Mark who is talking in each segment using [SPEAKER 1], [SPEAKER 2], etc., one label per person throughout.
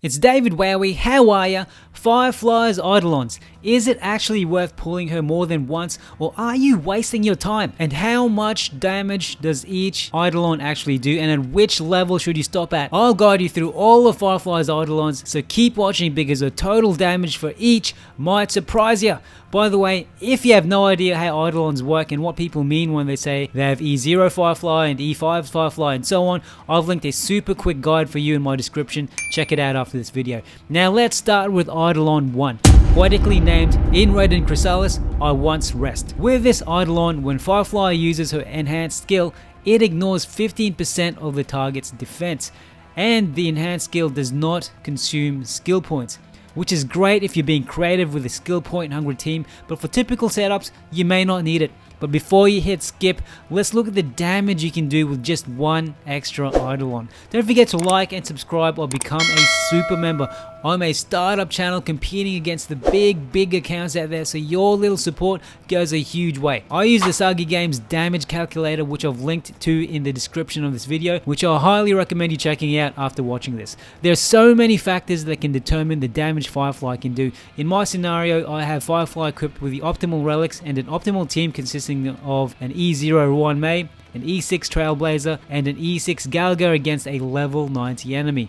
[SPEAKER 1] It's David Wowee, how are ya? Firefly's Eidolons. Is it actually worth pulling her more than once, or are you wasting your time? And how much damage does each Eidolon actually do, and at which level should you stop at? I'll guide you through all of Firefly's Eidolons, so keep watching because the total damage for each might surprise you. By the way, if you have no idea how Eidolons work and what people mean when they say they have E0 Firefly and E5 Firefly and so on, I've linked a super quick guide for you in my description. Check it out after this video. Now let's start with Eidolon 1. Poetically named In Red and Chrysalis, I Once Rest. With this Eidolon, when Firefly uses her enhanced skill, it ignores 15% of the target's defense, and the enhanced skill does not consume skill points, which is great if you're being creative with a skill point hungry team, but for typical setups, you may not need it. But before you hit skip, let's look at the damage you can do with just one extra Eidolon. Don't forget to like and subscribe or become a super member. I'm a startup channel competing against the big accounts out there, so your little support goes a huge way. I use the Sagi Games damage calculator, which I've linked to in the description of this video, which I highly recommend you checking out after watching this. There are so many factors that can determine the damage Firefly can do. In my scenario, I have Firefly equipped with the optimal relics and an optimal team consisting of an E0 Ruan Mei, an E6 Trailblazer, and an E6 Gallagher against a level 90 enemy.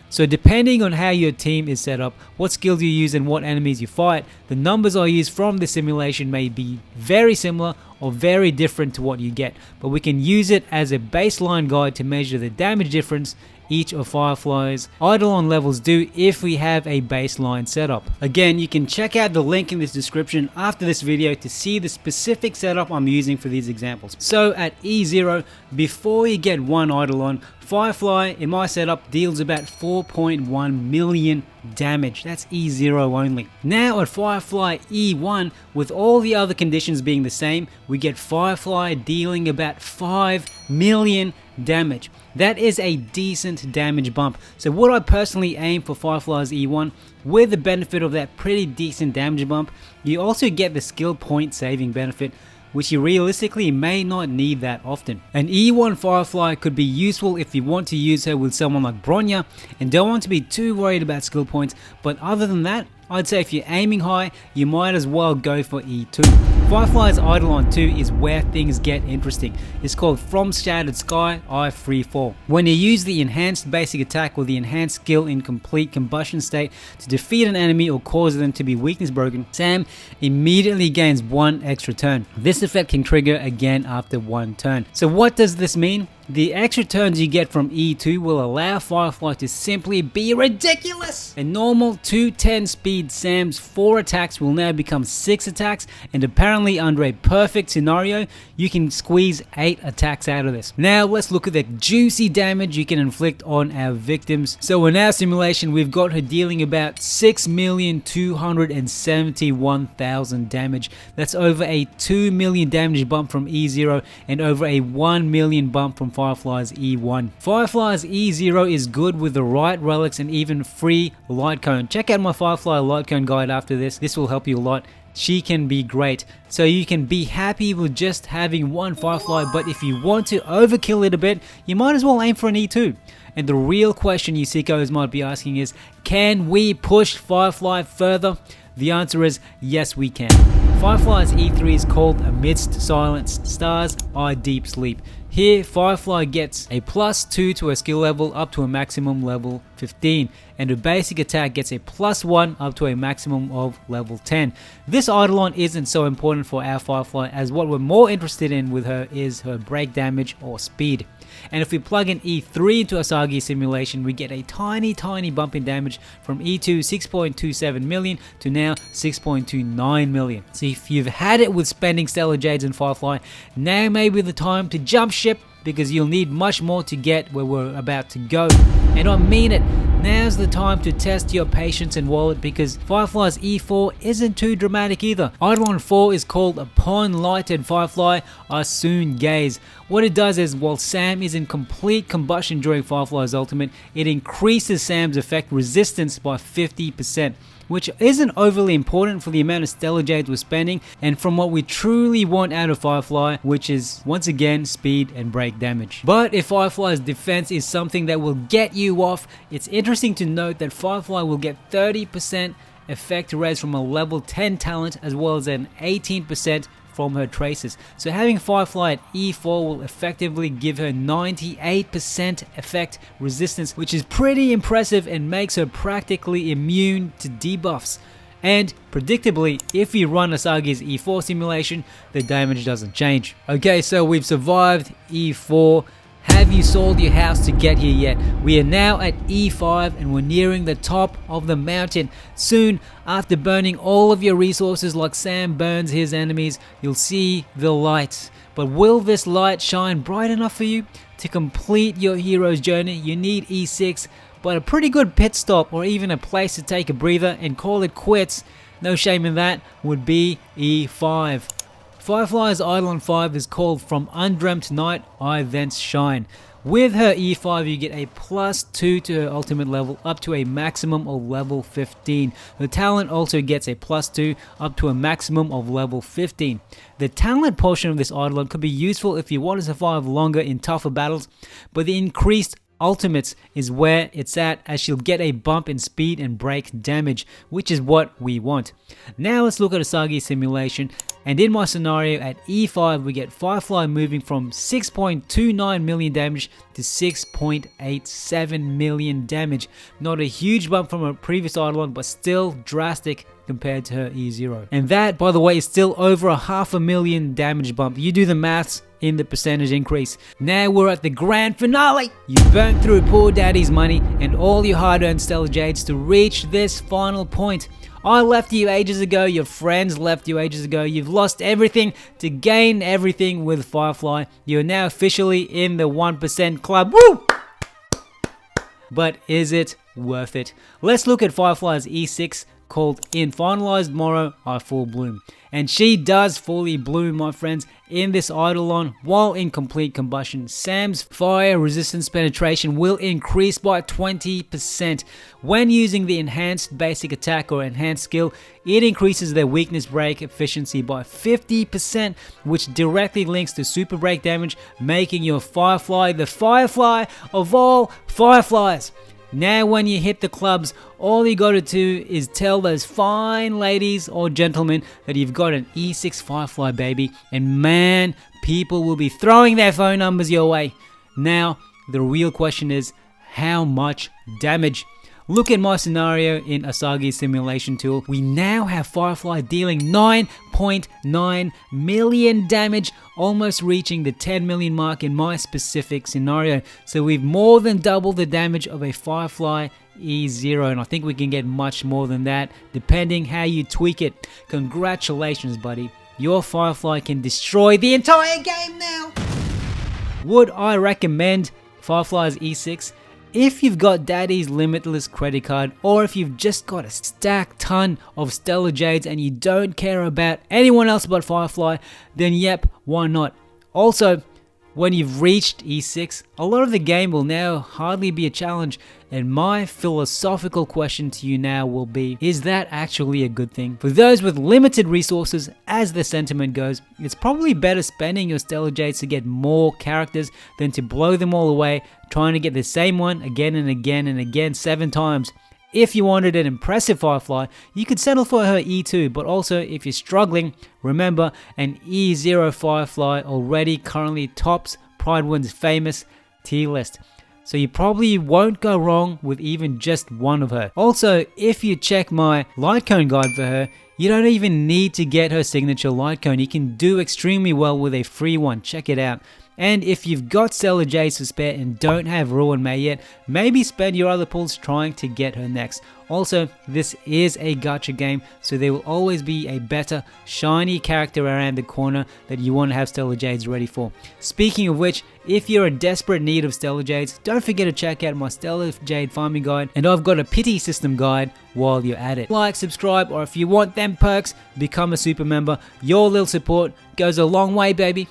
[SPEAKER 1] So depending on how your team is set up, what skills you use and what enemies you fight, the numbers I use from the simulation may be very similar or very different to what you get, but we can use it as a baseline guide to measure the damage difference each of Firefly's Eidolon levels do if we have a baseline setup. Again, you can check out the link in this description after this video to see the specific setup I'm using for these examples. So at E0, before you get one Eidolon, Firefly in my setup deals about 4.1 million damage. That's E0 only. Now at Firefly E1, with all the other conditions being the same, we get Firefly dealing about 5 million damage. That is a decent damage bump. So what I personally aim for Firefly's E1, with the benefit of that pretty decent damage bump, you also get the skill point saving benefit, which you realistically may not need that often. An E1 Firefly could be useful if you want to use her with someone like Bronya and don't want to be too worried about skill points, but other than that, I'd say if you're aiming high, you might as well go for E2. Firefly's Eidolon 2 is where things get interesting. It's called From Shattered Sky, I Free Fall. When you use the enhanced basic attack or the enhanced skill in complete combustion state to defeat an enemy or cause them to be weakness broken, Sam immediately gains one extra turn. This effect can trigger again after one turn. So what does this mean? The extra turns you get from E2 will allow Firefly to simply be ridiculous! A normal 210 speed Sam's 4 attacks will now become 6 attacks, and apparently under a perfect scenario, you can squeeze 8 attacks out of this. Now let's look at the juicy damage you can inflict on our victims. So in our simulation, we've got her dealing about 6,271,000 damage. That's over a 2 million damage bump from E0 and over a 1 million bump from Firefly's E1. Firefly's E0 is good with the right relics and even free light cone. Check out my Firefly light cone guide after this. This will help you a lot. She can be great. So you can be happy with just having one Firefly, but if you want to overkill it a bit, you might as well aim for an E2. And the real question you sickos might be asking is, can we push Firefly further? The answer is yes, we can. Firefly's E3 is called Amidst Silenced Stars, I Deep Sleep. Here, Firefly gets a +2 to her skill level up to a maximum level 15, and her basic attack gets a +1 up to a maximum of level 10. This Eidolon isn't so important for our Firefly, as what we're more interested in with her is her break damage or speed. And if we plug in E3 into a Sagi simulation, we get a tiny bump in damage from E2 6.27 million to now 6.29 million. So if you've had it with spending Stellar Jades and Firefly, now may be the time to jump ship, because you'll need much more to get where we're about to go. And I mean it, now's the time to test your patience and wallet, because Firefly's E4 isn't too dramatic either. Eidolon 4 is called Upon Lighted Firefly, I Soon Gaze. What it does is, while Sam is in complete combustion during Firefly's ultimate, it increases Sam's effect resistance by 50%, which isn't overly important for the amount of Stellar Jades we're spending and from what we truly want out of Firefly, which is once again speed and break damage. But if Firefly's defense is something that will get you off, it's interesting to note that Firefly will get 30% effect res from a level 10 talent as well as an 18% from her traces. So having Firefly at E4 will effectively give her 98% effect resistance, which is pretty impressive and makes her practically immune to debuffs. And predictably, if you run Asagi's E4 simulation, the damage doesn't change. Okay, so we've survived E4. Have you sold your house to get here yet? We are now at E5 and we're nearing the top of the mountain. Soon, after burning all of your resources like Sam burns his enemies, you'll see the light. But will this light shine bright enough for you? To complete your hero's journey, you need E6, but a pretty good pit stop or even a place to take a breather and call it quits, no shame in that, would be E5. Firefly's Eidolon 5 is called From Undreamt Night I Thence Shine. With her E5 you get a +2 to her ultimate level up to a maximum of level 15. The talent also gets a +2 up to a maximum of level 15. The talent portion of this Eidolon could be useful if you want to survive longer in tougher battles, but the increased ultimates is where it's at, as she'll get a bump in speed and break damage, which is what we want. Now let's look at Asagi's simulation, and in my scenario at E5 we get Firefly moving from 6.29 million damage to 6.87 million damage. Not a huge bump from her previous Eidolon, but still drastic compared to her E0. And that, by the way, is still over a 500,000 damage bump. You do the maths in the percentage increase. Now we're at the grand finale. You burnt through poor daddy's money and all your hard-earned Stellar Jades to reach this final point. I left you ages ago, your friends left you ages ago, you've lost everything to gain everything with Firefly. You're now officially in the 1% club. Woo! But is it worth it? Let's look at Firefly's E6, called In Finalized Morrow I Full Bloom. And she does fully bloom, my friends, in this Eidolon while in complete combustion. Sam's fire resistance penetration will increase by 20%. When using the enhanced basic attack or enhanced skill, it increases their weakness break efficiency by 50%, which directly links to super break damage, making your Firefly the Firefly of all Fireflies. Now when you hit the clubs, all you gotta do is tell those fine ladies or gentlemen that you've got an E6 Firefly baby, and man, people will be throwing their phone numbers your way. Now, the real question is, how much damage? Look at my scenario in Asagi's simulation tool. We now have Firefly dealing 9.9 million damage, almost reaching the 10 million mark in my specific scenario. So we've more than doubled the damage of a Firefly E0, and I think we can get much more than that, depending how you tweak it. Congratulations, buddy. Your Firefly can destroy the entire game now! Would I recommend Firefly's E6? If you've got daddy's limitless credit card, or if you've just got a stacked ton of Stellar Jades and you don't care about anyone else but Firefly, then yep, why not? Also, when you've reached E6, a lot of the game will now hardly be a challenge, and my philosophical question to you now will be, is that actually a good thing? For those with limited resources, as the sentiment goes, it's probably better spending your Stellar Jades to get more characters than to blow them all away trying to get the same one again and again and again 7 times. If you wanted an impressive Firefly, you could settle for her E2, but also if you're struggling, remember an E0 Firefly already currently tops Prydwen's famous tier list. So you probably won't go wrong with even just one of her. Also, if you check my light cone guide for her, you don't even need to get her signature light cone. You can do extremely well with a free one. Check it out. And if you've got Stellar Jades to spare and don't have Ruin May yet, maybe spend your other pulls trying to get her next. Also, this is a gacha game, so there will always be a better, shiny character around the corner that you want to have Stellar Jades ready for. Speaking of which, if you're in desperate need of Stellar Jades, don't forget to check out my Stellar Jade farming guide, and I've got a pity system guide while you're at it. Like, subscribe, or if you want them perks, become a super member. Your little support goes a long way, baby.